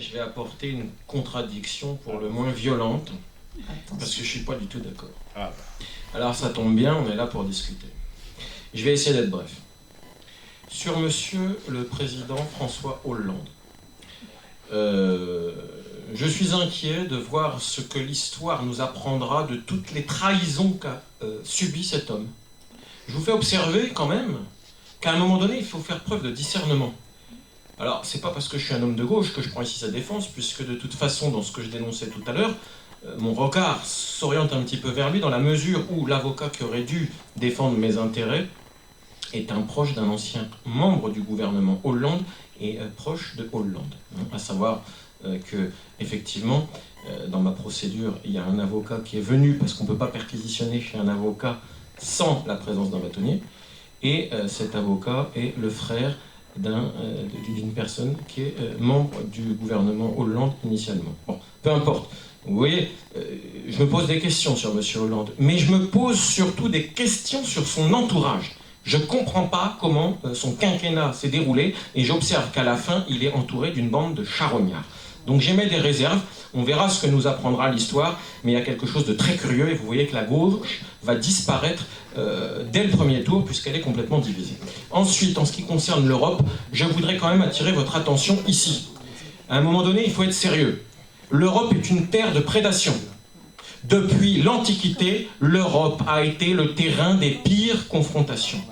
je vais apporter une contradiction pour le moins violente, parce que je ne suis pas du tout d'accord. Alors ça tombe bien, on est là pour discuter. Je vais essayer d'être bref. Sur monsieur le président François Hollande, je suis inquiet de voir ce que l'histoire nous apprendra de toutes les trahisons qu'a subi cet homme. Je vous fais observer quand même qu'à un moment donné, il faut faire preuve de discernement. Alors, c'est pas parce que je suis un homme de gauche que je prends ici sa défense, puisque de toute façon, dans ce que je dénonçais tout à l'heure, mon regard s'oriente un petit peu vers lui dans la mesure où l'avocat qui aurait dû défendre mes intérêts est un proche d'un ancien membre du gouvernement Hollande et proche de Hollande. À savoir que, effectivement, dans ma procédure, il y a un avocat qui est venu, parce qu'on ne peut pas perquisitionner chez un avocat sans la présence d'un bâtonnier, et cet avocat est le frère d'une personne qui est membre du gouvernement Hollande initialement. Bon, peu importe. Vous voyez, je me pose des questions sur M. Hollande, mais je me pose surtout des questions sur son entourage. Je ne comprends pas comment son quinquennat s'est déroulé, et j'observe qu'à la fin, il est entouré d'une bande de charognards. Donc j'émets des réserves, on verra ce que nous apprendra l'histoire, mais il y a quelque chose de très curieux, et vous voyez que la gauche va disparaître dès le premier tour, puisqu'elle est complètement divisée. Ensuite, en ce qui concerne l'Europe, je voudrais quand même attirer votre attention ici. À un moment donné, il faut être sérieux. L'Europe est une terre de prédation. Depuis l'Antiquité, l'Europe a été le terrain des pires confrontations.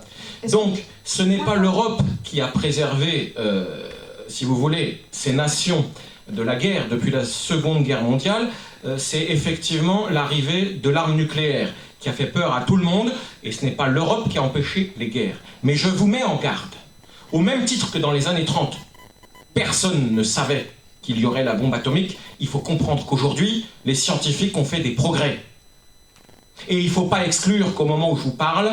Donc, ce n'est pas l'Europe qui a préservé, si vous voulez, ces nations de la guerre depuis la Seconde Guerre mondiale, c'est effectivement l'arrivée de l'arme nucléaire qui a fait peur à tout le monde, et ce n'est pas l'Europe qui a empêché les guerres. Mais je vous mets en garde, au même titre que dans les années 30, personne ne savait qu'il y aurait la bombe atomique, il faut comprendre qu'aujourd'hui, les scientifiques ont fait des progrès. Et il ne faut pas exclure qu'au moment où je vous parle,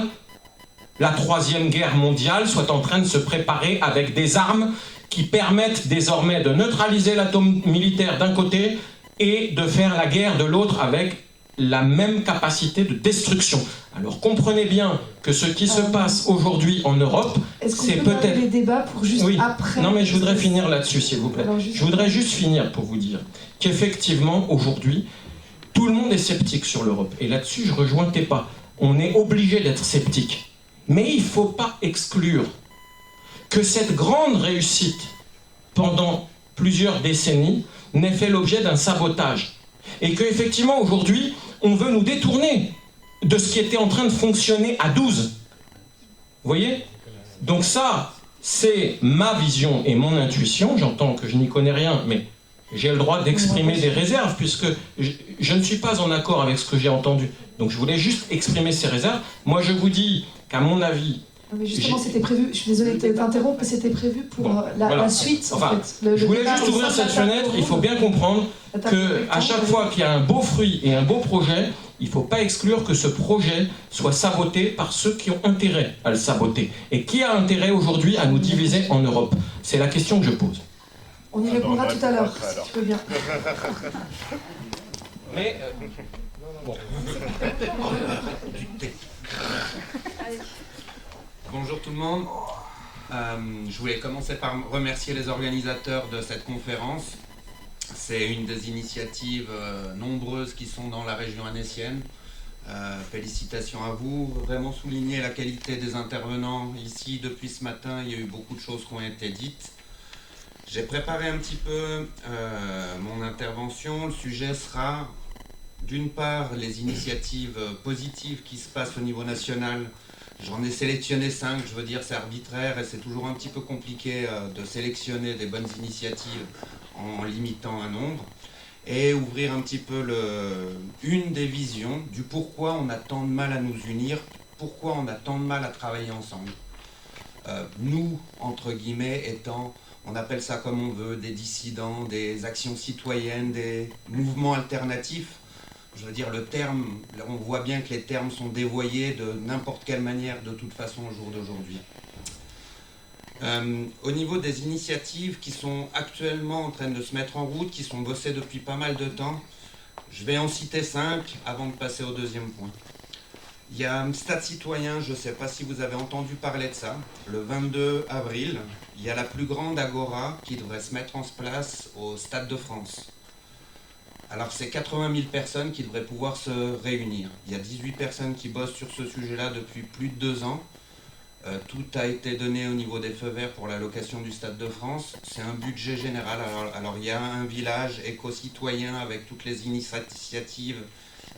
la Troisième Guerre mondiale soit en train de se préparer avec des armes qui permettent désormais de neutraliser l'atome militaire d'un côté et de faire la guerre de l'autre avec la même capacité de destruction. Alors comprenez bien que ce qui se passe aujourd'hui en Europe, c'est peut-être... les débats pour juste après... Non mais je voudrais finir là-dessus, s'il vous plaît. Je voudrais juste finir pour vous dire qu'effectivement, aujourd'hui, tout le monde est sceptique sur l'Europe. Et là-dessus, je rejoins Tepa. On est obligé d'être sceptique. Mais il ne faut pas exclure que cette grande réussite, pendant plusieurs décennies, n'ait fait l'objet d'un sabotage. Et qu'effectivement, aujourd'hui, on veut nous détourner de ce qui était en train de fonctionner à 12. Vous voyez? Donc ça, c'est ma vision et mon intuition. J'entends que je n'y connais rien, mais j'ai le droit d'exprimer des réserves, puisque je ne suis pas en accord avec ce que j'ai entendu. Donc je voulais juste exprimer ces réserves. Moi, je vous dis qu'à mon avis... Mais justement, c'était prévu, je suis désolée de t'interrompre, mais c'était prévu pour la suite, en fait. Je voulais juste ouvrir cette fenêtre. Il faut bien comprendre qu'à chaque fois qu'il y a un beau fruit et un beau projet, il ne faut pas exclure que ce projet soit saboté par ceux qui ont intérêt à le saboter. Et qui a intérêt aujourd'hui à nous diviser en Europe? C'est la question que je pose. On y répondra tout à l'heure, si tu veux bien. Mais... bon. Bonjour tout le monde. Je voulais commencer par remercier les organisateurs de cette conférence. C'est une des initiatives nombreuses qui sont dans la région annécienne. Félicitations à vous. Vraiment souligner la qualité des intervenants ici depuis ce matin. Il y a eu beaucoup de choses qui ont été dites. J'ai préparé un petit peu mon intervention. Le sujet sera d'une part les initiatives positives qui se passent au niveau national. J'en ai sélectionné 5, je veux dire c'est arbitraire et c'est toujours un petit peu compliqué de sélectionner des bonnes initiatives en limitant un nombre. Et ouvrir un petit peu une des visions du pourquoi on a tant de mal à nous unir, pourquoi on a tant de mal à travailler ensemble. Nous, entre guillemets, étant, on appelle ça comme on veut, des dissidents, des actions citoyennes, des mouvements alternatifs. Je veux dire, le terme, on voit bien que les termes sont dévoyés de n'importe quelle manière, de toute façon, au jour d'aujourd'hui. Au niveau des initiatives qui sont actuellement en train de se mettre en route, qui sont bossées depuis pas mal de temps, je vais en citer 5 avant de passer au deuxième point. Il y a Stade Citoyen, je ne sais pas si vous avez entendu parler de ça. Le 22 avril, il y a la plus grande agora qui devrait se mettre en place au Stade de France. Alors c'est 80 000 personnes qui devraient pouvoir se réunir. Il y a 18 personnes qui bossent sur ce sujet-là depuis plus de 2 ans. Tout a été donné au niveau des feux verts pour la location du Stade de France. C'est un budget général. Alors il y a un village éco-citoyen avec toutes les initiatives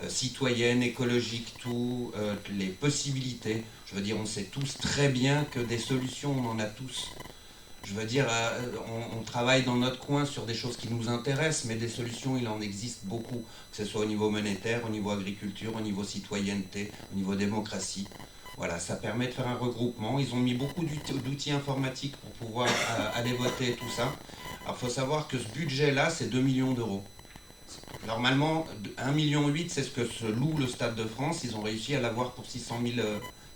citoyennes, écologiques, les possibilités. Je veux dire, on sait tous très bien que des solutions, on en a tous. Je veux dire, on travaille dans notre coin sur des choses qui nous intéressent, mais des solutions, il en existe beaucoup, que ce soit au niveau monétaire, au niveau agriculture, au niveau citoyenneté, au niveau démocratie. Voilà, ça permet de faire un regroupement. Ils ont mis beaucoup d'outils informatiques pour pouvoir aller voter et tout ça. Alors, il faut savoir que ce budget-là, c'est 2 millions d'euros. Normalement, 1,8 million, c'est ce que se loue le Stade de France. Ils ont réussi à l'avoir pour 600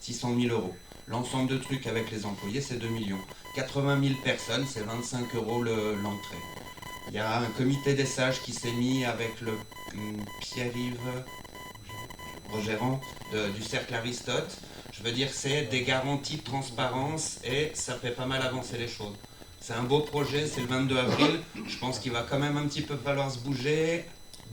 000 euros. L'ensemble de trucs avec les employés, c'est 2 millions. 80 000 personnes, c'est 25 euros l'entrée. Il y a un comité des sages qui s'est mis avec le Pierre-Yves Rogérant du Cercle Aristote. Je veux dire, c'est des garanties de transparence et ça fait pas mal avancer les choses. C'est un beau projet, c'est le 22 avril. Je pense qu'il va quand même un petit peu falloir se bouger,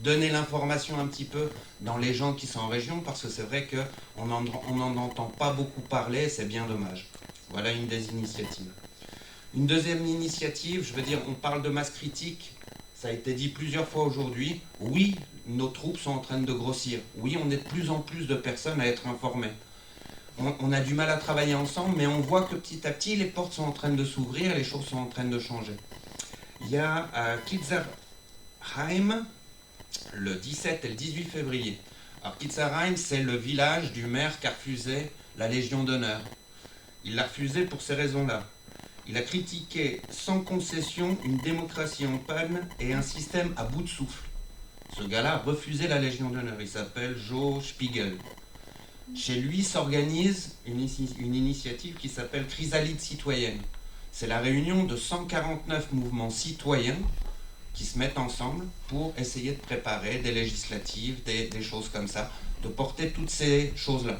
donner l'information un petit peu dans les gens qui sont en région, parce que c'est vrai qu'on n'en entend pas beaucoup parler, c'est bien dommage. Voilà une des initiatives. Une deuxième initiative, je veux dire, on parle de masse critique, ça a été dit plusieurs fois aujourd'hui. Oui, nos troupes sont en train de grossir. Oui, on est de plus en plus de personnes à être informées. On a du mal à travailler ensemble, mais on voit que petit à petit, les portes sont en train de s'ouvrir, les choses sont en train de changer. Il y a à Kitzerheim, le 17 et le 18 février. Alors Kitzerheim, c'est le village du maire qui a refusé la Légion d'honneur. Il l'a refusé pour ces raisons-là. Il a critiqué sans concession une démocratie en panne et un système à bout de souffle. Ce gars-là a refusé la Légion d'honneur. Il s'appelle Joe Spiegel. Chez lui s'organise une initiative qui s'appelle Chrysalide citoyenne. C'est la réunion de 149 mouvements citoyens qui se mettent ensemble pour essayer de préparer des législatives, des choses comme ça, de porter toutes ces choses-là.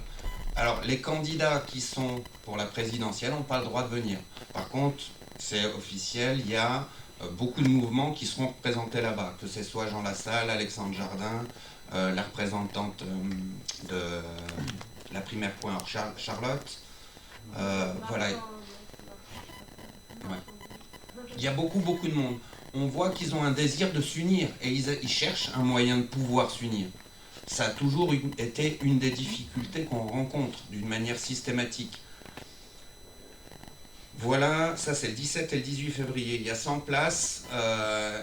Alors, les candidats qui sont pour la présidentielle n'ont pas le droit de venir. Par contre, c'est officiel, il y a beaucoup de mouvements qui seront représentés là-bas, que ce soit Jean Lassalle, Alexandre Jardin, la représentante de la primaire point Charlotte. Voilà. Ouais. Il y a beaucoup de monde. On voit qu'ils ont un désir de s'unir et ils cherchent un moyen de pouvoir s'unir. Ça a toujours été une des difficultés qu'on rencontre d'une manière systématique. Voilà, ça c'est le 17 et le 18 février. Il y a 100 places.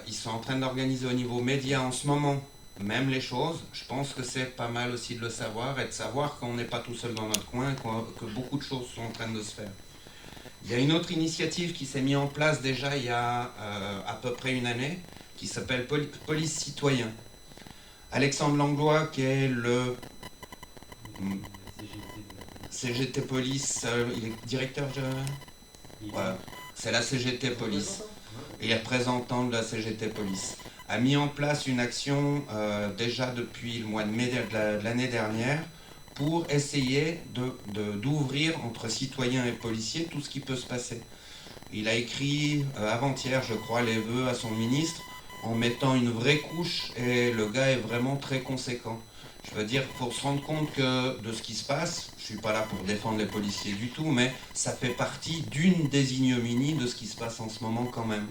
Ils sont en train d'organiser au niveau média en ce moment même les choses. Je pense que c'est pas mal aussi de le savoir et de savoir qu'on n'est pas tout seul dans notre coin, que beaucoup de choses sont en train de se faire. Il y a une autre initiative qui s'est mise en place déjà il y a à peu près une année, qui s'appelle Police Citoyen. Alexandre Langlois, qui est le CGT Police, il est directeur de... Voilà. C'est la CGT Police. Il est représentant de la CGT Police. A mis en place une action déjà depuis le mois de mai de l'année dernière pour essayer d'ouvrir entre citoyens et policiers tout ce qui peut se passer. Il a écrit avant-hier, je crois, les vœux à son ministre en mettant une vraie couche et le gars est vraiment très conséquent. Je veux dire, il faut se rendre compte que de ce qui se passe, je ne suis pas là pour défendre les policiers du tout, mais ça fait partie d'une des ignominies de ce qui se passe en ce moment quand même.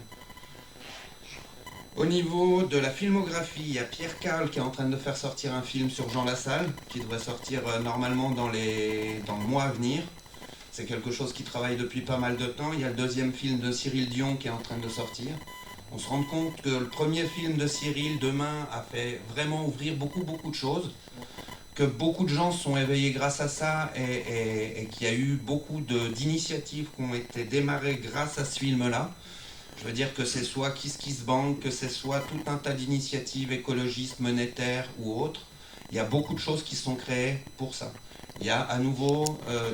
Au niveau de la filmographie, il y a Pierre Carl qui est en train de faire sortir un film sur Jean Lassalle, qui devrait sortir normalement dans le mois à venir. C'est quelque chose qui travaille depuis pas mal de temps. Il y a le deuxième film de Cyril Dion qui est en train de sortir. On se rend compte que le premier film de Cyril, Demain, a fait vraiment ouvrir beaucoup de choses, que beaucoup de gens se sont éveillés grâce à ça et qu'il y a eu beaucoup d'initiatives qui ont été démarrées grâce à ce film-là. Je veux dire que c'est soit KissKissBank, que c'est soit tout un tas d'initiatives écologistes, monétaires ou autres. Il y a beaucoup de choses qui sont créées pour ça. Il y a à nouveau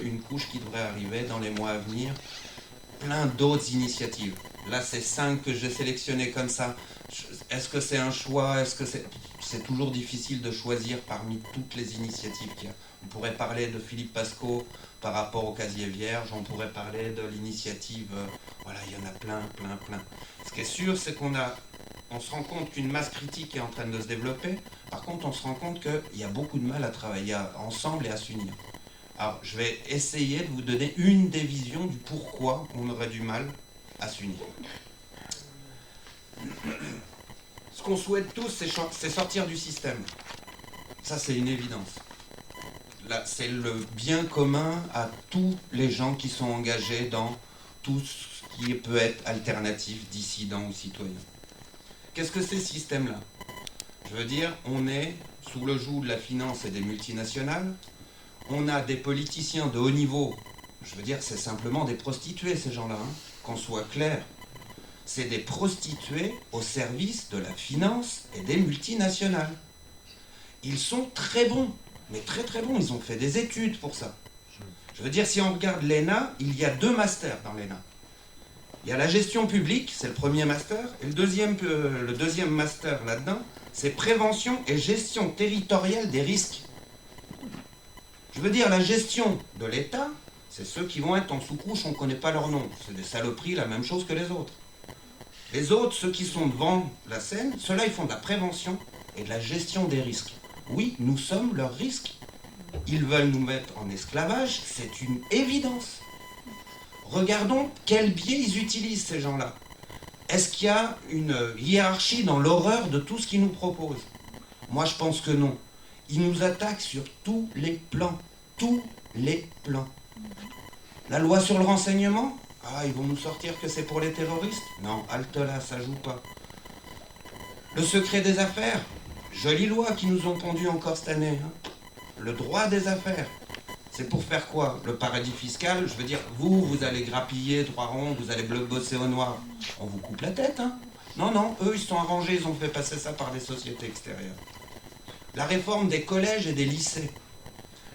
une couche qui devrait arriver dans les mois à venir. Plein d'autres initiatives. Là, c'est 5 que j'ai sélectionnées comme ça. Est-ce que c'est un choix? Est-ce que c'est toujours difficile de choisir parmi toutes les initiatives qu'il y a. On pourrait parler de Philippe Pascot par rapport au casier vierge, on pourrait parler de l'initiative, voilà, il y en a plein. Ce qui est sûr, c'est qu'on se rend compte qu'une masse critique est en train de se développer. Par contre, on se rend compte qu'il y a beaucoup de mal à travailler ensemble et à s'unir. Alors, je vais essayer de vous donner une des visions du pourquoi on aurait du mal à s'unir. Ce qu'on souhaite tous, c'est sortir du système. Ça, c'est une évidence. Là, c'est le bien commun à tous les gens qui sont engagés dans tout ce qui peut être alternatif, dissident ou citoyen. Qu'est-ce que c'est ce système-là? Je veux dire, on est sous le joug de la finance et des multinationales. On a des politiciens de haut niveau. Je veux dire, c'est simplement des prostituées, ces gens-là, hein, qu'on soit clair. C'est des prostituées au service de la finance et des multinationales. Ils sont très bons, mais très très bons. Ils ont fait des études pour ça. Je veux dire, si on regarde l'ENA, il y a 2 masters dans l'ENA. Il y a la gestion publique, c'est le premier master, et le deuxième master là-dedans, c'est prévention et gestion territoriale des risques. Je veux dire, la gestion de l'État, c'est ceux qui vont être en sous-couche, on ne connaît pas leur nom. C'est des saloperies, la même chose que les autres. Les autres, ceux qui sont devant la scène, ceux-là, ils font de la prévention et de la gestion des risques. Oui, nous sommes leurs risques. Ils veulent nous mettre en esclavage, c'est une évidence. Regardons quel biais ils utilisent, ces gens-là. Est-ce qu'il y a une hiérarchie dans l'horreur de tout ce qu'ils nous proposent? Moi, je pense que non. Ils nous attaquent sur tous les plans. Tous les plans. La loi sur le renseignement? Ah, ils vont nous sortir que c'est pour les terroristes? Non, halte là, ça joue pas. Le secret des affaires? Jolie loi qui nous ont pondu encore cette année. Hein. Le droit des affaires. C'est pour faire quoi? Le paradis fiscal, je veux dire, vous allez grappiller, 3 ronds, vous allez bosser au noir. On vous coupe la tête, hein? Non, eux, ils sont arrangés, ils ont fait passer ça par des sociétés extérieures. La réforme des collèges et des lycées.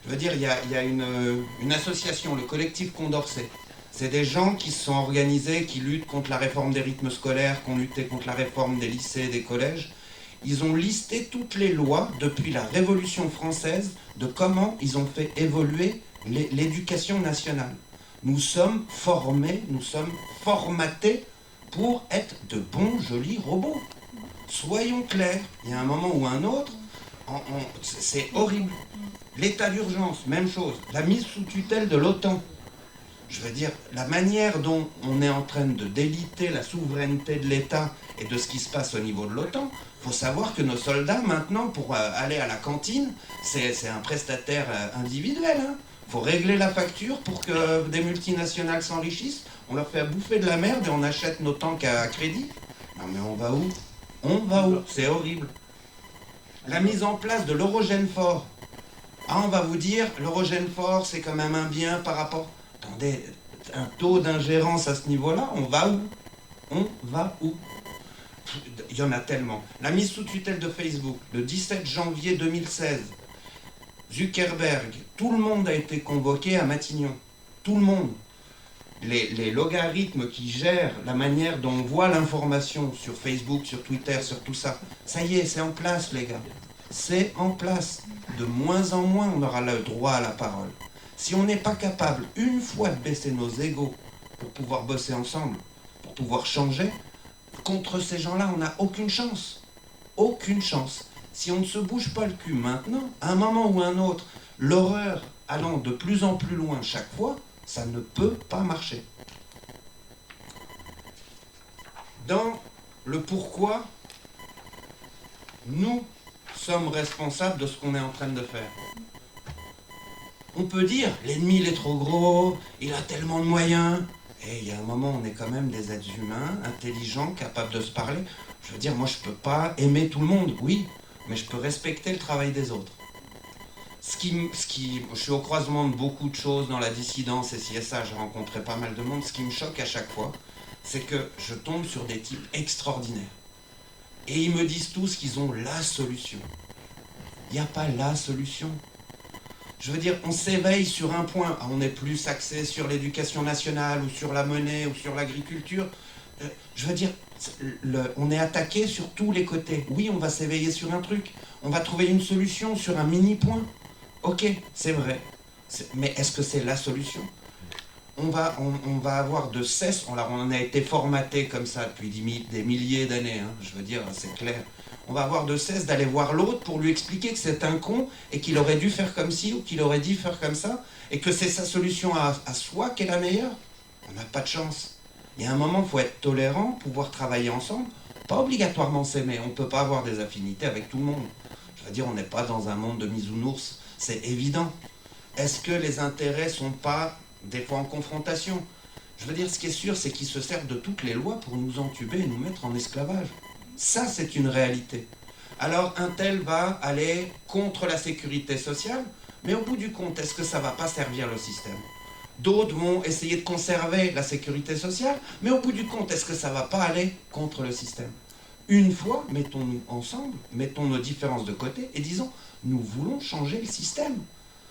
Je veux dire, il y a une association, le collectif Condorcet. C'est des gens qui se sont organisés, qui luttent contre la réforme des rythmes scolaires, qui ont lutté contre la réforme des lycées et des collèges. Ils ont listé toutes les lois depuis la Révolution française de comment ils ont fait évoluer l'éducation nationale. Nous sommes formés, nous sommes formatés pour être de bons, jolis robots. Soyons clairs, il y a un moment ou un autre, c'est horrible. L'état d'urgence, même chose. La mise sous tutelle de l'OTAN. Je veux dire, la manière dont on est en train de déliter la souveraineté de l'État et de ce qui se passe au niveau de l'OTAN, il faut savoir que nos soldats, maintenant, pour aller à la cantine, c'est un prestataire individuel. Il faut régler la facture pour que des multinationales s'enrichissent. On leur fait bouffer de la merde et on achète nos tanks à crédit. Non mais on va où? On va où? C'est horrible. La mise en place de l'Eurogène fort. Ah, on va vous dire, l'Eurogène fort, c'est quand même un bien par rapport... Attendez, un taux d'ingérence à ce niveau-là, on va où? On va où? Il y en a tellement. La mise sous tutelle de Facebook, le 17 janvier 2016, Zuckerberg, tout le monde a été convoqué à Matignon. Tout le monde. Les logarithmes qui gèrent la manière dont on voit l'information sur Facebook, sur Twitter, sur tout ça, ça y est, c'est en place, les gars. C'est en place. De moins en moins, on aura le droit à la parole. Si on n'est pas capable, une fois, de baisser nos égos pour pouvoir bosser ensemble, pour pouvoir changer, contre ces gens-là, on n'a aucune chance. Aucune chance. Si on ne se bouge pas le cul maintenant, à un moment ou à un autre, l'horreur allant de plus en plus loin chaque fois, ça ne peut pas marcher. Dans le pourquoi, nous sommes responsables de ce qu'on est en train de faire. On peut dire, l'ennemi il est trop gros, il a tellement de moyens. Et il y a un moment, on est quand même des êtres humains, intelligents, capables de se parler. Je veux dire, moi je peux pas aimer tout le monde, oui, mais je peux respecter le travail des autres. Je suis au croisement de beaucoup de choses dans la dissidence et ci et ça, j'ai rencontré pas mal de monde. Ce qui me choque à chaque fois, c'est que je tombe sur des types extraordinaires. Et ils me disent tous qu'ils ont la solution. Il n'y a pas la solution. Je veux dire, on s'éveille sur un point. On est plus axé sur l'éducation nationale ou sur la monnaie ou sur l'agriculture. Je veux dire, On est attaqué sur tous les côtés. Oui, on va s'éveiller sur un truc. On va trouver une solution sur un mini-point. Ok, c'est vrai. Mais est-ce que c'est la solution ? On va avoir de cesse, on a été formaté comme ça depuis des milliers d'années, hein, je veux dire, c'est clair. On va avoir de cesse d'aller voir l'autre pour lui expliquer que c'est un con et qu'il aurait dû faire comme ci ou qu'il aurait dû faire comme ça et que c'est sa solution à soi qui est la meilleure. On n'a pas de chance. Il y a un moment, il faut être tolérant, pouvoir travailler ensemble, pas obligatoirement s'aimer. On ne peut pas avoir des affinités avec tout le monde. Je veux dire, on n'est pas dans un monde de bisounours, c'est évident. Est-ce que les intérêts sont pas des fois en confrontation? Je veux dire, ce qui est sûr, c'est qu'ils se servent de toutes les lois pour nous entuber et nous mettre en esclavage. Ça, c'est une réalité. Alors, un tel va aller contre la sécurité sociale, mais au bout du compte, est-ce que ça ne va pas servir le système? D'autres vont essayer de conserver la sécurité sociale, mais au bout du compte, est-ce que ça ne va pas aller contre le système? Une fois, mettons-nous ensemble, mettons nos différences de côté et disons, nous voulons changer le système.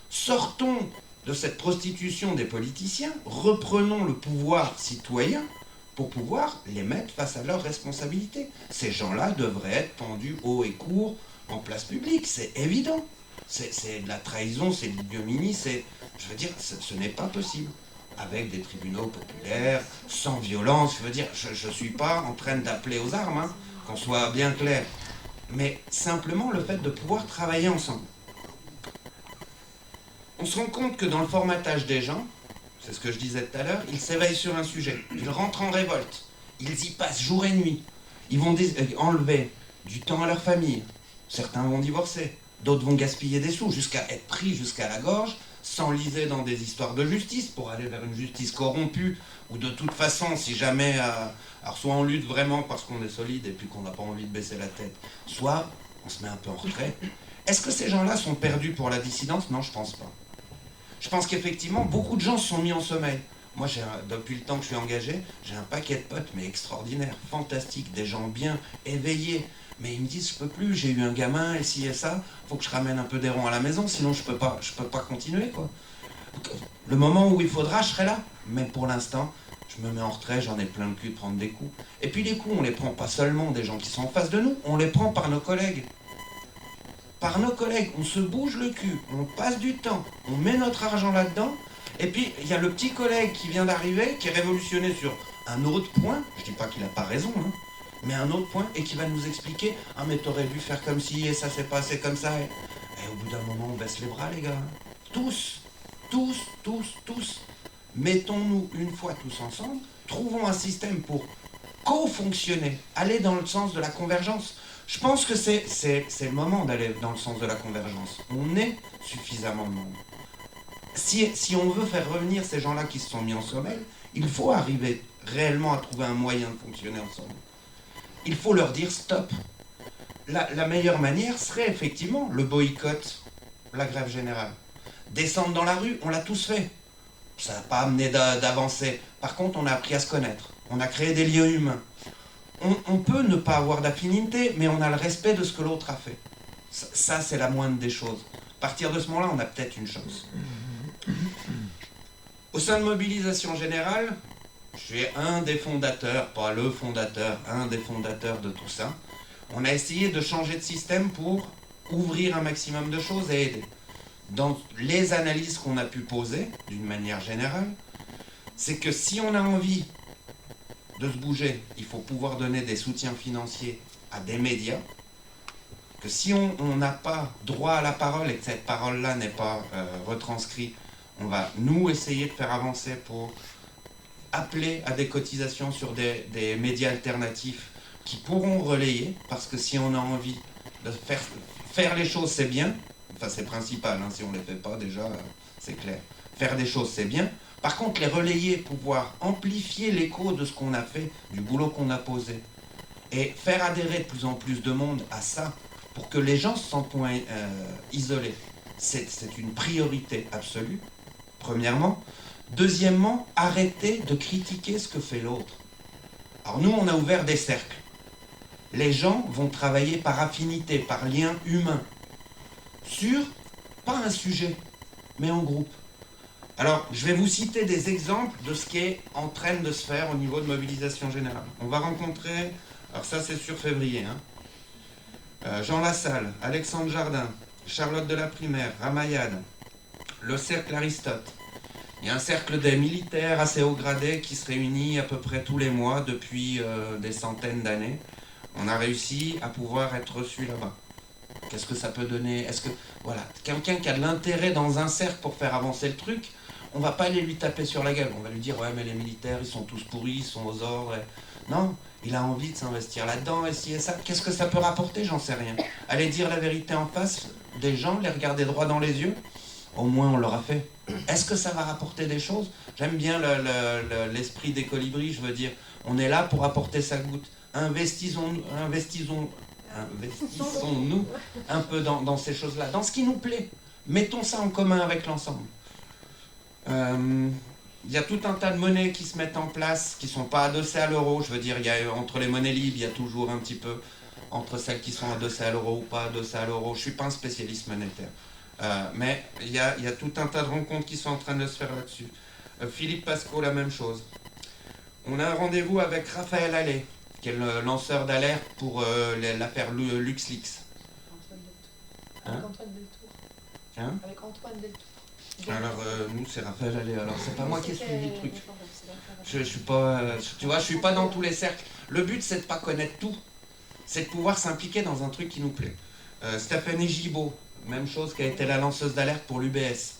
Sortons de cette prostitution des politiciens, reprenons le pouvoir citoyen pour pouvoir les mettre face à leurs responsabilités. Ces gens-là devraient être pendus haut et court en place publique, c'est évident. C'est de la trahison, c'est de l'ignominie, je veux dire, ce n'est pas possible. Avec des tribunaux populaires, sans violence, je veux dire, je ne suis pas en train d'appeler aux armes, hein, qu'on soit bien clair. Mais simplement le fait de pouvoir travailler ensemble. On se rend compte que dans le formatage des gens, c'est ce que je disais tout à l'heure, ils s'éveillent sur un sujet, ils rentrent en révolte, ils y passent jour et nuit, ils vont enlever du temps à leur famille, certains vont divorcer, d'autres vont gaspiller des sous jusqu'à être pris jusqu'à la gorge, s'enliser dans des histoires de justice pour aller vers une justice corrompue, ou de toute façon, si jamais, alors soit on lutte vraiment parce qu'on est solide et puis qu'on n'a pas envie de baisser la tête, soit on se met un peu en retrait. Est-ce que ces gens-là sont perdus pour la dissidence? Non, je pense pas. Je pense qu'effectivement, beaucoup de gens se sont mis en sommeil. Moi, depuis le temps que je suis engagé, j'ai un paquet de potes, mais extraordinaires, fantastiques, des gens bien, éveillés. Mais ils me disent, je peux plus, j'ai eu un gamin, et ci et ça, faut que je ramène un peu des ronds à la maison, sinon je peux pas continuer, quoi. Le moment où il faudra, je serai là. Mais pour l'instant, je me mets en retrait, j'en ai plein le cul de prendre des coups. Et puis les coups, on les prend pas seulement des gens qui sont en face de nous, on les prend par nos collègues. Par nos collègues, on se bouge le cul, on passe du temps, on met notre argent là-dedans, et puis il y a le petit collègue qui vient d'arriver, qui est révolutionné sur un autre point, je dis pas qu'il n'a pas raison, hein, mais un autre point, et qui va nous expliquer, ah mais t'aurais dû faire comme ci, et ça s'est passé comme ça, et au bout d'un moment on baisse les bras les gars, tous, mettons-nous une fois tous ensemble, trouvons un système pour co-fonctionner, aller dans le sens de la convergence. Je pense que c'est le moment d'aller dans le sens de la convergence. On est suffisamment de monde. Si on veut faire revenir ces gens-là qui se sont mis en sommeil, il faut arriver réellement à trouver un moyen de fonctionner ensemble. Il faut leur dire stop. La meilleure manière serait effectivement le boycott, la grève générale. Descendre dans la rue, on l'a tous fait. Ça n'a pas amené d'avancer. Par contre, on a appris à se connaître. On a créé des liens humains. On peut ne pas avoir d'affinité, mais on a le respect de ce que l'autre a fait. Ça, c'est la moindre des choses. À partir de ce moment-là, on a peut-être une chance. Au sein de Mobilisation Générale, je suis un des fondateurs, pas le fondateur, un des fondateurs de tout ça. On a essayé de changer de système pour ouvrir un maximum de choses et aider. Dans les analyses qu'on a pu poser, d'une manière générale, c'est que si on a envie de se bouger, il faut pouvoir donner des soutiens financiers à des médias, que si on n'a pas droit à la parole et que cette parole-là n'est pas retranscrite, on va nous essayer de faire avancer pour appeler à des cotisations sur des médias alternatifs qui pourront relayer, parce que si on a envie de faire les choses, c'est bien, enfin c'est principal, hein, si on ne les fait pas déjà, c'est clair. Faire des choses, c'est bien. Par contre, les relayer, pouvoir amplifier l'écho de ce qu'on a fait, du boulot qu'on a posé, et faire adhérer de plus en plus de monde à ça, pour que les gens se sentent moins isolés. C'est une priorité absolue, premièrement. Deuxièmement, arrêter de critiquer ce que fait l'autre. Alors nous, on a ouvert des cercles. Les gens vont travailler par affinité, par lien humain, sur, pas un sujet, mais en groupe. Alors, je vais vous citer des exemples de ce qui est en train de se faire au niveau de mobilisation générale. On va rencontrer, alors ça c'est sur février, Jean Lassalle, Alexandre Jardin, Charlotte de la Primaire, Ramayad, le cercle Aristote. Il y a un cercle des militaires assez haut gradés qui se réunit à peu près tous les mois depuis des centaines d'années. On a réussi à pouvoir être reçu là-bas. Qu'est-ce que ça peut donner? Est-ce que, voilà, quelqu'un qui a de l'intérêt dans un cercle pour faire avancer le truc, on va pas aller lui taper sur la gueule. On va lui dire, ouais, mais les militaires, ils sont tous pourris, ils sont aux ordres. Non, il a envie de s'investir là-dedans, et si et ça. Qu'est-ce que ça peut rapporter? J'en sais rien. Aller dire la vérité en face des gens, les regarder droit dans les yeux, au moins on l'aura fait. Est-ce que ça va rapporter des choses? J'aime bien l'esprit des colibris, je veux dire, on est là pour apporter sa goutte. Investissons-nous un peu dans ces choses-là, dans ce qui nous plaît. Mettons ça en commun avec l'ensemble. Il y a tout un tas de monnaies qui se mettent en place, qui ne sont pas adossées à l'euro. Je veux dire, entre les monnaies libres, il y a toujours un petit peu, entre celles qui sont adossées à l'euro ou pas adossées à l'euro. Je ne suis pas un spécialiste monétaire. Mais il y a tout un tas de rencontres qui sont en train de se faire là-dessus. Philippe Pasco, la même chose. On a un rendez-vous avec Raphaël Allais, qui est le lanceur d'alerte pour l'affaire LuxLeaks. Antoine Deltour. Avec Antoine Deltour. Alors, nous, c'est Raphaël Allais. Alors, c'est pas moi qui ai suivi le truc. Je suis pas... tu vois, je suis pas dans tous les cercles. Le but, c'est de pas connaître tout. C'est de pouvoir s'impliquer dans un truc qui nous plaît. Stéphanie Gibault, même chose, qui a été la lanceuse d'alerte pour l'UBS.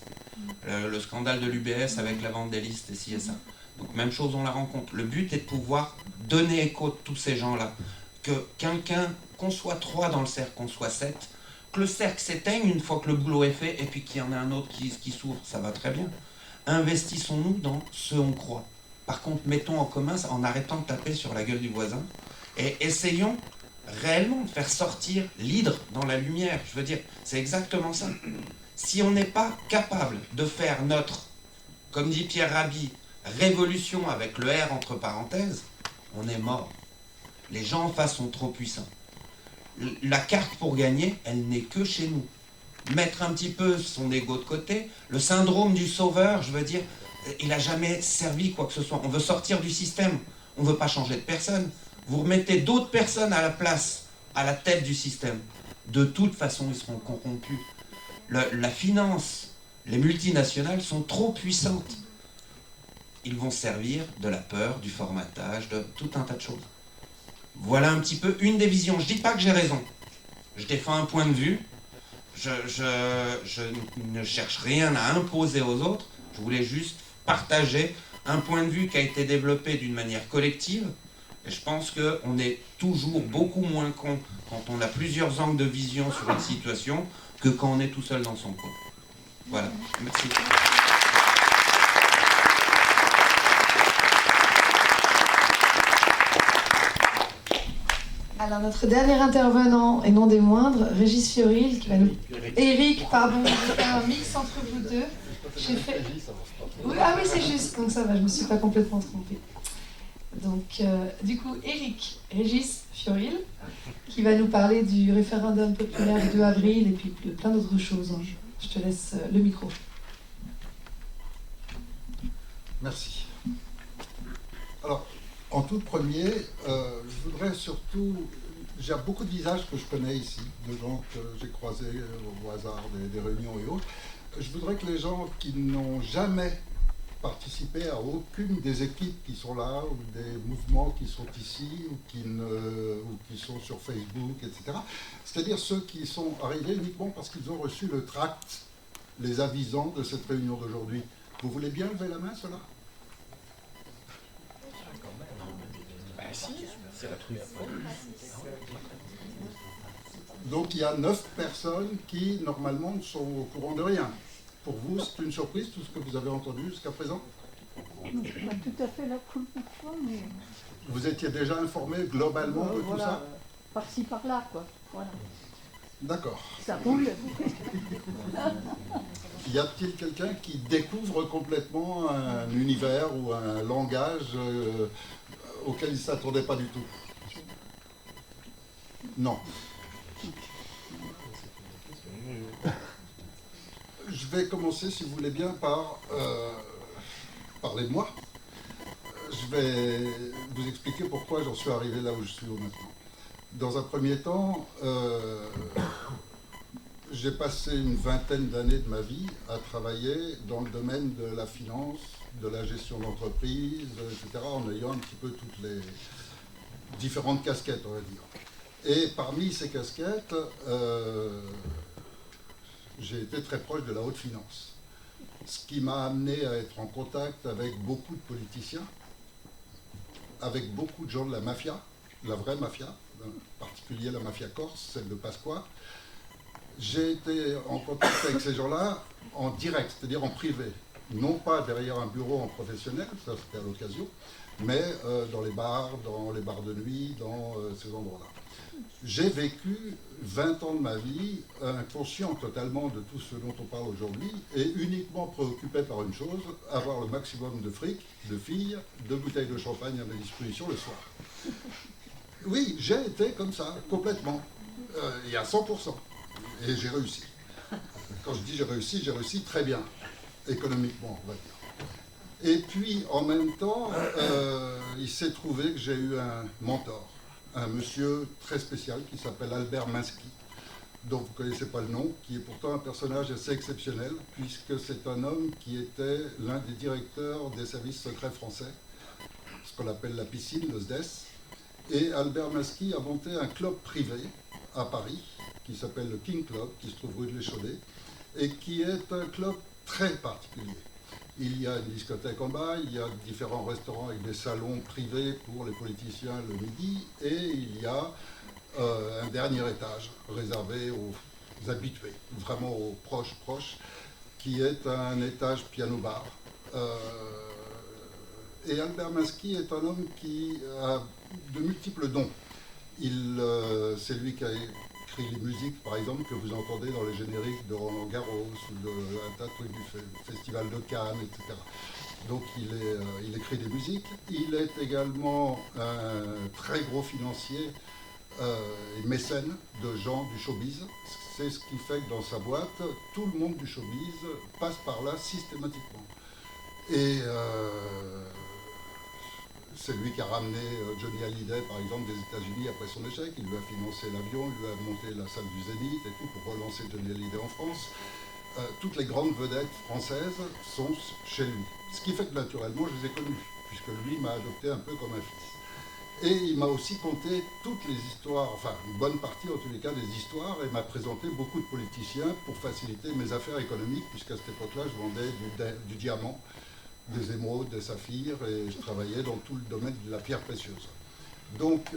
Le scandale de l'UBS avec la vente des listes et ci et ça. Donc, même chose, on la rencontre. Le but est de pouvoir donner écho de tous ces gens-là. Que quelqu'un, qu'on soit 3 dans le cercle, qu'on soit 7, que le cercle s'éteigne une fois que le boulot est fait et puis qu'il y en a un autre qui s'ouvre, ça va très bien. Investissons-nous dans ce on croit. Par contre, mettons en commun en arrêtant de taper sur la gueule du voisin et essayons réellement de faire sortir l'hydre dans la lumière. Je veux dire, c'est exactement ça. Si on n'est pas capable de faire notre, comme dit Pierre Rabhi, révolution avec le R entre parenthèses, on est mort. Les gens en face sont trop puissants. La carte pour gagner, elle n'est que chez nous. Mettre un petit peu son ego de côté, le syndrome du sauveur, je veux dire, il n'a jamais servi quoi que ce soit. On veut sortir du système, on ne veut pas changer de personne. Vous remettez d'autres personnes à la place, à la tête du système. De toute façon, ils seront corrompus. La finance, les multinationales sont trop puissantes. Ils vont servir de la peur, du formatage, de tout un tas de choses. Voilà un petit peu une des visions. Je ne dis pas que j'ai raison. Je défends un point de vue. Je ne cherche rien à imposer aux autres. Je voulais juste partager un point de vue qui a été développé d'une manière collective. Et je pense qu'on est toujours beaucoup moins con quand on a plusieurs angles de vision sur une situation que quand on est tout seul dans son coin. Voilà. Merci. Alors notre dernier intervenant, et non des moindres, Régis Fioril, qui va nous... Eric, pardon, je vais faire un mix entre vous deux. J'ai fait... Oui, ah oui, c'est juste, donc ça va, je ne me suis pas complètement trompée. Donc, du coup, Eric, Régis Fioril, qui va nous parler du référendum populaire du 2 avril et puis de plein d'autres choses. Je te laisse le micro. Merci. Alors, en tout premier, je voudrais surtout... J'ai beaucoup de visages que je connais ici, de gens que j'ai croisés au hasard des réunions et autres. Je voudrais que les gens qui n'ont jamais participé à aucune des équipes qui sont là, ou des mouvements qui sont ici, ou qui sont sur Facebook, etc., c'est-à-dire ceux qui sont arrivés uniquement parce qu'ils ont reçu le tract les avisant de cette réunion d'aujourd'hui. Vous voulez bien lever la main, cela ? Donc il y a 9 personnes qui, normalement, sont au courant de rien. Pour vous, c'est une surprise, tout ce que vous avez entendu jusqu'à présent ? Pas tout à fait la première fois, mais... Vous étiez déjà informé globalement de tout ça ? Par-ci, par-là, quoi. Voilà. D'accord. Ça roule. Y a-t-il quelqu'un qui découvre complètement un univers ou un langage auquel il ne s'attendait pas du tout? Non. je vais commencer, si vous voulez bien, par parler de moi. Je vais vous expliquer pourquoi j'en suis arrivé là où je suis maintenant. Dans un premier temps, j'ai passé une vingtaine d'années de ma vie à travailler dans le domaine de la finance, de la gestion d'entreprise, etc., en ayant un petit peu toutes les différentes casquettes, on va dire. Et parmi ces casquettes, j'ai été très proche de la haute finance. Ce qui m'a amené à être en contact avec beaucoup de politiciens, avec beaucoup de gens de la mafia, la vraie mafia, en particulier la mafia corse, celle de Pasqua. J'ai été en contact avec ces gens-là en direct, c'est-à-dire en privé. Non pas derrière un bureau en professionnel, ça c'était à l'occasion, mais dans les bars de nuit, dans ces endroits-là. J'ai vécu 20 ans de ma vie inconscient totalement de tout ce dont on parle aujourd'hui et uniquement préoccupé par une chose, avoir le maximum de fric, de filles, de bouteilles de champagne à ma disposition le soir. Oui, j'ai été comme ça, complètement, et à 100%. Et j'ai réussi. Quand je dis j'ai réussi très bien, économiquement, on va dire. Et puis, en même temps, il s'est trouvé que j'ai eu un mentor, un monsieur très spécial qui s'appelle Albert Minsky, dont vous ne connaissez pas le nom, qui est pourtant un personnage assez exceptionnel, puisque c'est un homme qui était l'un des directeurs des services secrets français, ce qu'on appelle la piscine, le SDES. Et Albert Minsky a monté un club privé à Paris, qui s'appelle le King Club, qui se trouve rue de l'Échaudé, et qui est un club très particulier. Il y a une discothèque en bas, il y a différents restaurants avec des salons privés pour les politiciens le midi, et il y a un dernier étage réservé aux habitués, vraiment aux proches, qui est un étage piano-bar. Et Albert Minsky est un homme qui a de multiples dons. C'est lui qui a écrit les musiques, par exemple, que vous entendez dans les génériques de Roland Garros ou un tas de trucs du Festival de Cannes, etc. Donc il écrit des musiques. Il est également un très gros financier et mécène de gens du showbiz. C'est ce qui fait que dans sa boîte, tout le monde du showbiz passe par là systématiquement. Et c'est lui qui a ramené Johnny Hallyday, par exemple, des États-Unis après son échec. Il lui a financé l'avion, il lui a monté la salle du Zénith et tout pour relancer Johnny Hallyday en France. Toutes les grandes vedettes françaises sont chez lui. Ce qui fait que naturellement, je les ai connues, puisque lui m'a adopté un peu comme un fils. Et il m'a aussi conté toutes les histoires, enfin une bonne partie en tous les cas des histoires, et m'a présenté beaucoup de politiciens pour faciliter mes affaires économiques, puisqu'à cette époque-là, je vendais du diamant, des émeraudes, des saphirs, et je travaillais dans tout le domaine de la pierre précieuse. Donc,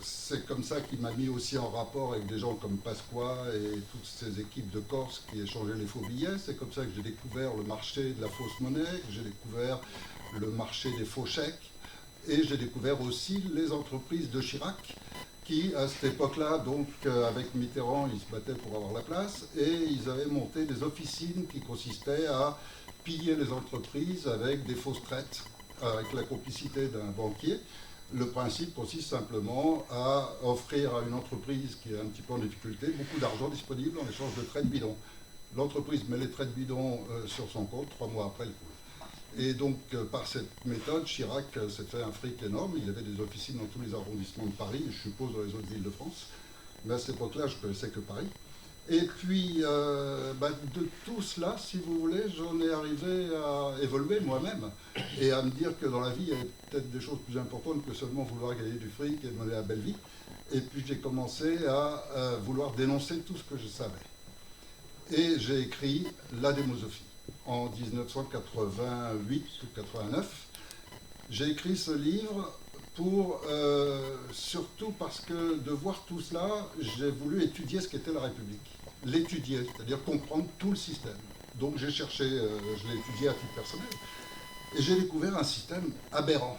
c'est comme ça qu'il m'a mis aussi en rapport avec des gens comme Pasqua et toutes ces équipes de Corse qui échangeaient les faux billets. C'est comme ça que j'ai découvert le marché de la fausse monnaie, que j'ai découvert le marché des faux chèques, et j'ai découvert aussi les entreprises de Chirac, qui, à cette époque-là, donc avec Mitterrand, ils se battaient pour avoir la place, et ils avaient monté des officines qui consistaient à piller les entreprises avec des fausses traites, avec la complicité d'un banquier. Le principe consiste simplement à offrir à une entreprise qui est un petit peu en difficulté beaucoup d'argent disponible en échange de traites bidons. L'entreprise met les traites bidons sur son compte, 3 mois après le coup. Et donc, par cette méthode, Chirac s'est fait un fric énorme. Il avait des officines dans tous les arrondissements de Paris, je suppose dans les autres villes de France. Mais à cette époque-là, je ne connaissais que Paris. Et puis, de tout cela, si vous voulez, j'en ai arrivé à évoluer moi-même et à me dire que dans la vie, il y avait peut-être des choses plus importantes que seulement vouloir gagner du fric et mener la belle vie. Et puis, j'ai commencé à vouloir dénoncer tout ce que je savais. Et j'ai écrit La démosophie en 1988 ou 89. J'ai écrit ce livre surtout parce que de voir tout cela, j'ai voulu étudier ce qu'était la République. L'étudier, c'est-à-dire comprendre tout le système. Donc j'ai cherché, je l'ai étudié à titre personnel, et j'ai découvert un système aberrant.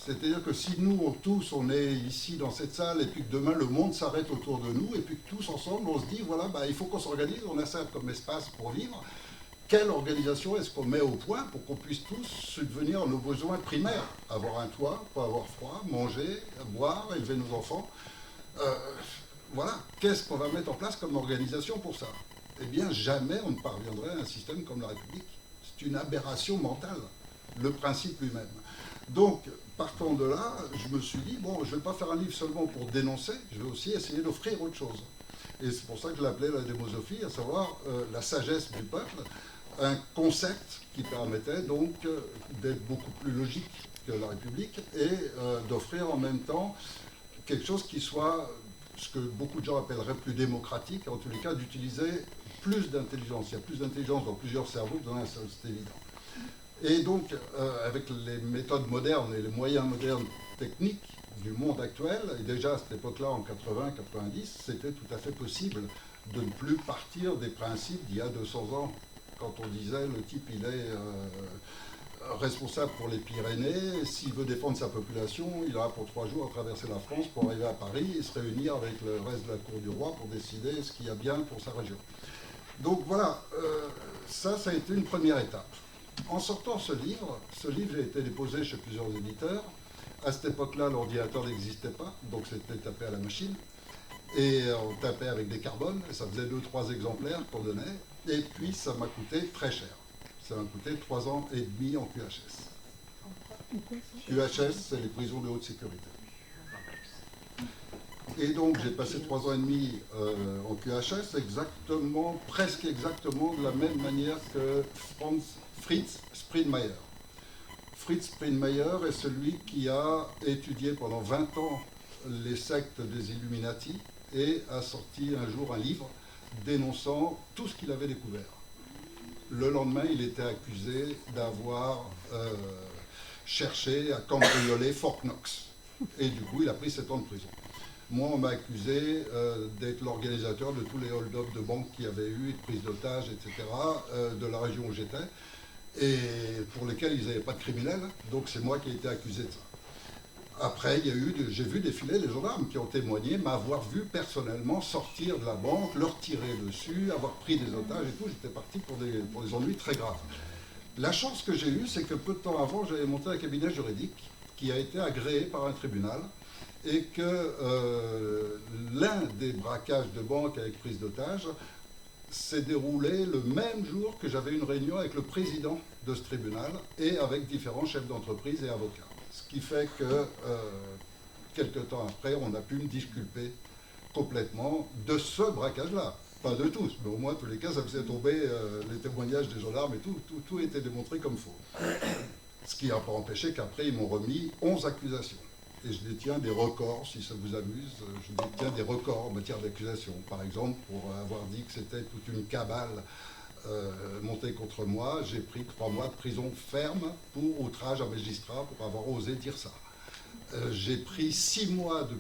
C'est-à-dire que si nous tous on est ici dans cette salle et puis que demain le monde s'arrête autour de nous et puis que tous ensemble on se dit voilà, il faut qu'on s'organise, on a ça comme espace pour vivre. Quelle organisation est-ce qu'on met au point pour qu'on puisse tous subvenir à nos besoins primaires? Avoir un toit, pas avoir froid, manger, boire, élever nos enfants. Voilà, qu'est-ce qu'on va mettre en place comme organisation pour ça? eh bien jamais on ne parviendrait à un système comme la République. C'est une aberration mentale, le principe lui-même. Donc, partant de là, je me suis dit, bon, je ne vais pas faire un livre seulement pour dénoncer, je vais aussi essayer d'offrir autre chose. Et c'est pour ça que je l'appelais la démosophie, à savoir la sagesse du peuple, un concept qui permettait donc d'être beaucoup plus logique que la République et d'offrir en même temps quelque chose qui soit ce que beaucoup de gens appelleraient plus démocratique, en tous les cas d'utiliser plus d'intelligence. Il y a plus d'intelligence dans plusieurs cerveaux que dans un seul, c'est évident. Et donc, avec les méthodes modernes et les moyens modernes techniques du monde actuel, et déjà à cette époque-là, en 80-90, c'était tout à fait possible de ne plus partir des principes d'il y a 200 ans, quand on disait le type il est responsable pour les Pyrénées, s'il veut défendre sa population, il aura pour 3 jours à traverser la France pour arriver à Paris et se réunir avec le reste de la cour du roi pour décider ce qu'il y a bien pour sa région. Donc voilà, ça a été une première étape. En sortant ce livre a été déposé chez plusieurs éditeurs. À cette époque-là, l'ordinateur n'existait pas, donc c'était tapé à la machine. Et on tapait avec des carbones, et ça faisait 2-3 exemplaires qu'on donnait. Et puis ça m'a coûté très cher. Ça m'a coûté 3 ans et demi en QHS. QHS, c'est les prisons de haute sécurité. Et donc j'ai passé 3 ans et demi en QHS, presque exactement de la même manière que Fritz Springmeier. Fritz Springmeier est celui qui a étudié pendant 20 ans les sectes des Illuminati et a sorti un jour un livre dénonçant tout ce qu'il avait découvert. Le lendemain, il était accusé d'avoir cherché à cambrioler Fort Knox. Et du coup, il a pris 7 ans de prison. Moi, on m'a accusé d'être l'organisateur de tous les hold-up de banques qu'il y avait eu, et de prise d'otages, etc., de la région où j'étais, et pour lesquels ils n'avaient pas de criminels. Donc c'est moi qui ai été accusé de ça. Après, j'ai vu défiler les gendarmes qui ont témoigné m'avoir vu personnellement sortir de la banque, leur tirer dessus, avoir pris des otages et tout. J'étais parti pour des ennuis très graves. La chance que j'ai eue, c'est que peu de temps avant, j'avais monté un cabinet juridique qui a été agréé par un tribunal et que l'un des braquages de banque avec prise d'otages s'est déroulé le même jour que j'avais une réunion avec le président de ce tribunal et avec différents chefs d'entreprise et avocats. Ce qui fait que, quelques temps après, on a pu me disculper complètement de ce braquage-là. Pas de tous, mais au moins, en tous les cas, ça faisait tomber les témoignages des gendarmes et tout était démontré comme faux. Ce qui n'a pas empêché qu'après, ils m'ont remis 11 accusations. Et je détiens des records, si ça vous amuse, je détiens des records en matière d'accusation. Par exemple, pour avoir dit que c'était toute une cabale montée contre moi, j'ai pris 3 mois de prison ferme pour outrage à magistrat, pour avoir osé dire ça. J'ai pris 6 mois de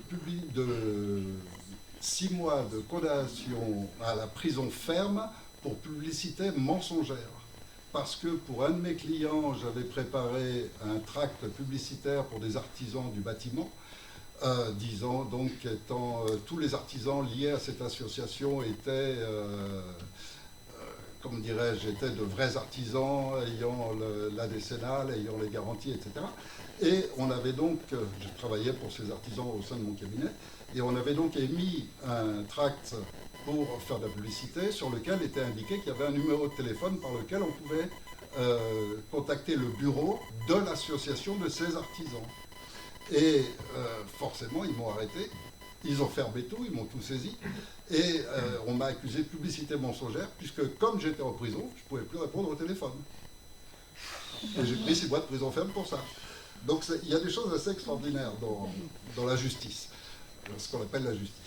condamnation à la prison ferme pour publicité mensongère. Parce que pour un de mes clients, j'avais préparé un tract publicitaire pour des artisans du bâtiment, disant donc qu'étant tous les artisans liés à cette association étaient, comme dirais-je, étaient de vrais artisans ayant la décennale, ayant les garanties, etc. Et on avait donc, je travaillais pour ces artisans au sein de mon cabinet, et on avait donc émis un tract pour faire de la publicité, sur lequel était indiqué qu'il y avait un numéro de téléphone par lequel on pouvait contacter le bureau de l'association de ces artisans. Et forcément, ils m'ont arrêté, ils ont fermé tout, ils m'ont tout saisi, et on m'a accusé de publicité mensongère, puisque comme j'étais en prison, je ne pouvais plus répondre au téléphone. Et j'ai pris 6 mois de prison ferme pour ça. Donc il y a des choses assez extraordinaires dans la justice, ce qu'on appelle la justice.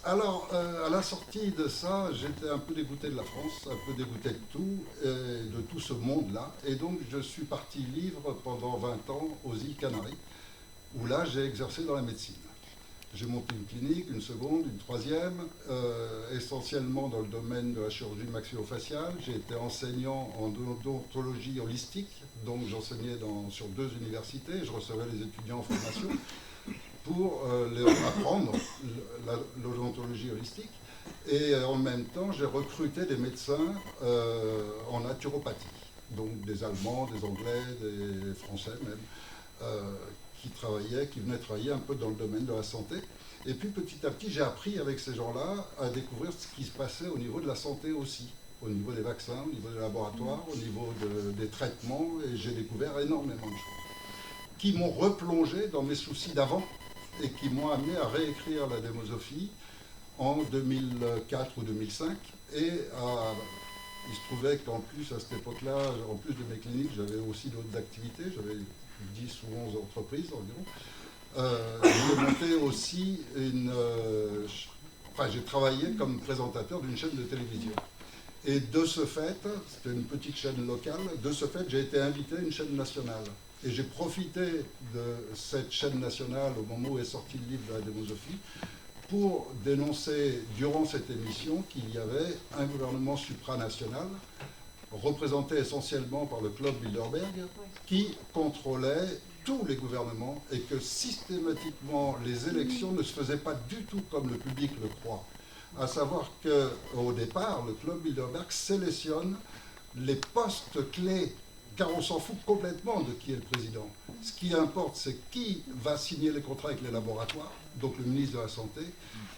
Alors, à la sortie de ça, j'étais un peu dégoûté de la France, un peu dégoûté de tout, de tout ce monde-là. Et donc, je suis parti vivre pendant 20 ans aux îles Canaries, où là, j'ai exercé dans la médecine. J'ai monté une clinique, une seconde, une troisième, essentiellement dans le domaine de la chirurgie maxillofaciale. J'ai été enseignant en odontologie holistique, donc j'enseignais sur 2 universités, je recevais les étudiants en formation pour leur apprendre l'odontologie holistique. Et en même temps, j'ai recruté des médecins en naturopathie, donc des Allemands, des Anglais, des Français même, qui venaient travailler un peu dans le domaine de la santé. Et puis petit à petit, j'ai appris avec ces gens-là à découvrir ce qui se passait au niveau de la santé aussi, au niveau des vaccins, au niveau des laboratoires, au niveau des traitements, et j'ai découvert énormément de choses qui m'ont replongé dans mes soucis d'avant et qui m'ont amené à réécrire la démosophie en 2004 ou 2005. Et il se trouvait qu'en plus, à cette époque-là, en plus de mes cliniques, j'avais aussi d'autres activités. J'avais 10 ou 11 entreprises environ. J'ai monté aussi j'ai travaillé comme présentateur d'une chaîne de télévision. Et de ce fait, c'était une petite chaîne locale, de ce fait, j'ai été invité à une chaîne nationale. Et j'ai profité de cette chaîne nationale au moment où est sorti le livre de la démosophie pour dénoncer durant cette émission qu'il y avait un gouvernement supranational représenté essentiellement par le Club Bilderberg qui contrôlait tous les gouvernements et que systématiquement les élections ne se faisaient pas du tout comme le public le croit. À savoir qu'au départ, le Club Bilderberg sélectionne les postes clés, car on s'en fout complètement de qui est le président. Ce qui importe, c'est qui va signer les contrats avec les laboratoires, donc le ministre de la Santé,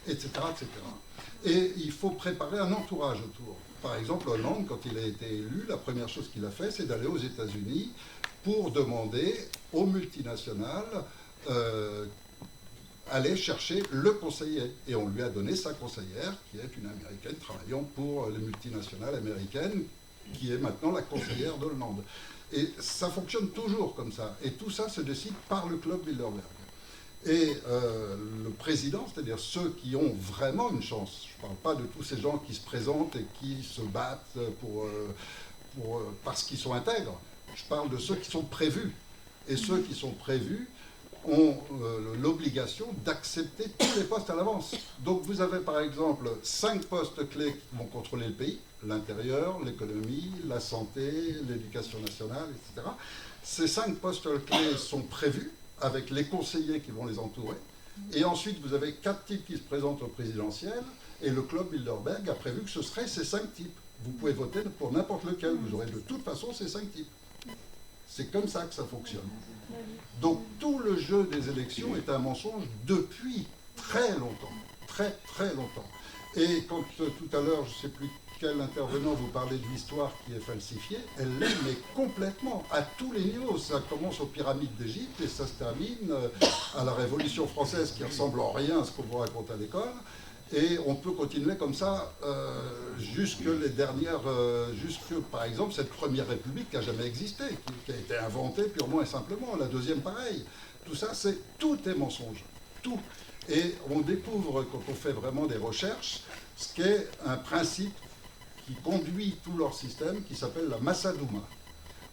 etc., etc. Et il faut préparer un entourage autour. Par exemple, Hollande, quand il a été élu, la première chose qu'il a fait, c'est d'aller aux États-Unis pour demander aux multinationales aller chercher le conseiller. Et on lui a donné sa conseillère, qui est une Américaine travaillant pour les multinationales américaines, qui est maintenant la conseillère de Hollande. Et ça fonctionne toujours comme ça. Et tout ça se décide par le Club Bilderberg. Et le président, c'est-à-dire ceux qui ont vraiment une chance, je ne parle pas de tous ces gens qui se présentent et qui se battent parce qu'ils sont intègres, je parle de ceux qui sont prévus. Et ceux qui sont prévus ont l'obligation d'accepter tous les postes à l'avance. Donc vous avez par exemple 5 postes clés qui vont contrôler le pays, l'intérieur, l'économie, la santé, l'éducation nationale, etc. Ces 5 postes clés sont prévus avec les conseillers qui vont les entourer. Et ensuite, vous avez 4 types qui se présentent au présidentiel, et le Club Bilderberg a prévu que ce seraient ces 5 types. Vous pouvez voter pour n'importe lequel, vous aurez de toute façon ces 5 types. C'est comme ça que ça fonctionne. Donc tout le jeu des élections est un mensonge depuis très longtemps. Très très longtemps. Et quand tout à l'heure, je ne sais plus quel intervenant vous parlait de l'histoire qui est falsifiée, elle l'est, mais complètement, à tous les niveaux. Ça commence aux pyramides d'Égypte et ça se termine à la Révolution française qui ressemble en rien à ce qu'on vous raconte à l'école. Et on peut continuer comme ça jusque par exemple, cette première république qui n'a jamais existé, qui a été inventée purement et simplement, la deuxième pareil. Tout ça, tout est mensonge. Tout. Et on découvre, quand on fait vraiment des recherches, ce qu'est un principe qui conduit tout leur système, qui s'appelle la Massa Douma.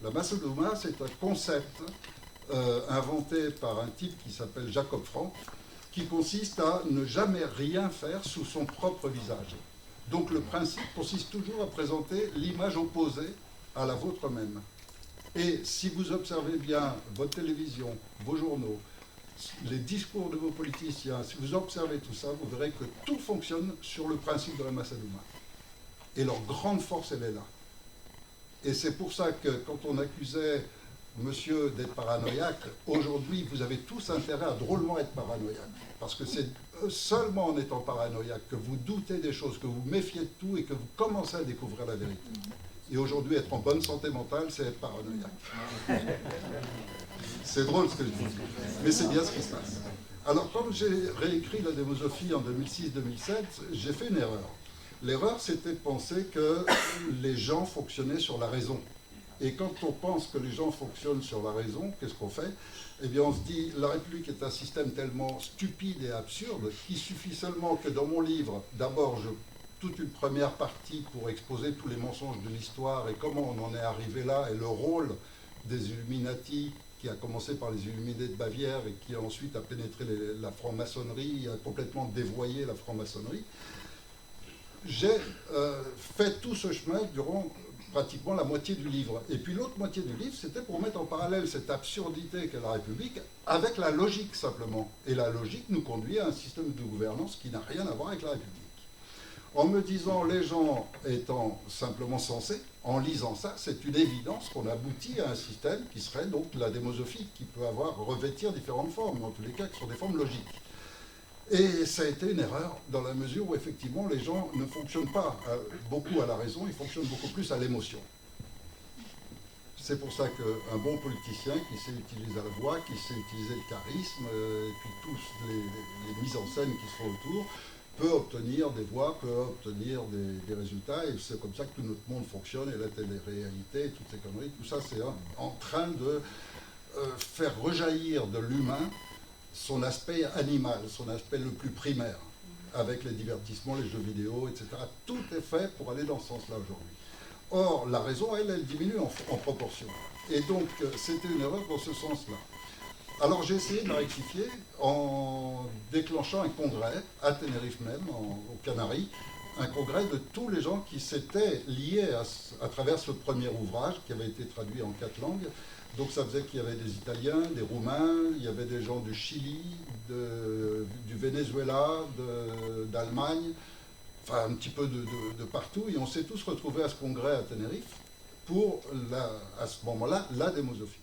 La Massa Douma, c'est un concept inventé par un type qui s'appelle Jacob Frank, qui consiste à ne jamais rien faire sous son propre visage. Donc le principe consiste toujours à présenter l'image opposée à la vôtre même. Et si vous observez bien votre télévision, vos journaux, les discours de vos politiciens, si vous observez tout ça, vous verrez que tout fonctionne sur le principe de la Massa Douma. Et leur grande force, elle est là. Et c'est pour ça que quand on accusait monsieur d'être paranoïaque, aujourd'hui, vous avez tous intérêt à drôlement être paranoïaque. Parce que c'est seulement en étant paranoïaque que vous doutez des choses, que vous méfiez de tout et que vous commencez à découvrir la vérité. Et aujourd'hui, être en bonne santé mentale, c'est être paranoïaque. C'est drôle ce que je dis, mais c'est bien ce qui se passe. Alors, quand j'ai réécrit la démosophie en 2006-2007, j'ai fait une erreur. L'erreur, c'était de penser que les gens fonctionnaient sur la raison. Et quand on pense que les gens fonctionnent sur la raison, qu'est-ce qu'on fait? Eh bien, on se dit, la République est un système tellement stupide et absurde qu'il suffit seulement que dans mon livre, d'abord, toute une première partie pour exposer tous les mensonges de l'histoire et comment on en est arrivé là, et le rôle des Illuminati, qui a commencé par les Illuminés de Bavière et qui ensuite a pénétré la franc-maçonnerie, a complètement dévoyé la franc-maçonnerie. J'ai fait tout ce chemin durant pratiquement la moitié du livre. Et puis l'autre moitié du livre, c'était pour mettre en parallèle cette absurdité qu'est la République avec la logique simplement. Et la logique nous conduit à un système de gouvernance qui n'a rien à voir avec la République. En me disant, les gens étant simplement sensés, en lisant ça, c'est une évidence qu'on aboutit à un système qui serait donc la démosophie, qui peut revêtir différentes formes, mais en tous les cas qui sont des formes logiques. Et ça a été une erreur dans la mesure où effectivement les gens ne fonctionnent pas beaucoup à la raison, ils fonctionnent beaucoup plus à l'émotion. C'est pour ça qu'un bon politicien qui sait utiliser la voix, qui sait utiliser le charisme, et puis tous les mises en scène qui se font autour, peut obtenir des voix, peut obtenir des résultats, et c'est comme ça que tout notre monde fonctionne, et la télé-réalité, toutes ces conneries, tout ça c'est en train de faire rejaillir de l'humain son aspect animal, son aspect le plus primaire, avec les divertissements, les jeux vidéo, etc. Tout est fait pour aller dans ce sens-là aujourd'hui. Or, la raison, elle diminue en proportion. Et donc, c'était une erreur dans ce sens-là. Alors, j'ai essayé de la rectifier en déclenchant un congrès, à Tenerife même, aux Canaries, un congrès de tous les gens qui s'étaient liés à travers ce premier ouvrage, qui avait été traduit en 4 langues. Donc, ça faisait qu'il y avait des Italiens, des Roumains, il y avait des gens du Chili, du Venezuela, d'Allemagne, enfin un petit peu de partout, et on s'est tous retrouvés à ce congrès à Tenerife pour, à ce moment-là, la démosophie.